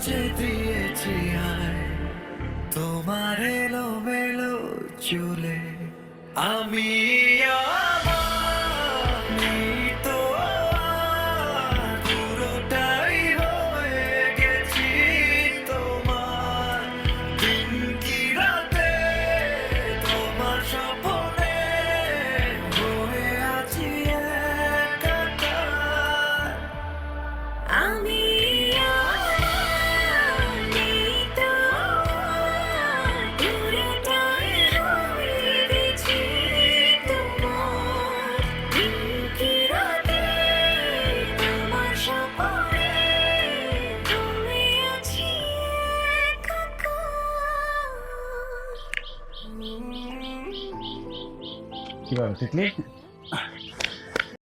যে দিয়েছি আয় তোমার এলোমেলো চুলে আমি আমি তো পুরোটাই হয়ে গেছি তোমার দিন কি রাতে তোমার স্বপ্নে হয়ে আছি একাকার আমি আমি তো পুরোটাই হয়ে গেছি তোমার দিন কি রাতে তোমার স্বপ্নে হয়ে আছি একাকার। কি ব্যাপার তিতলি?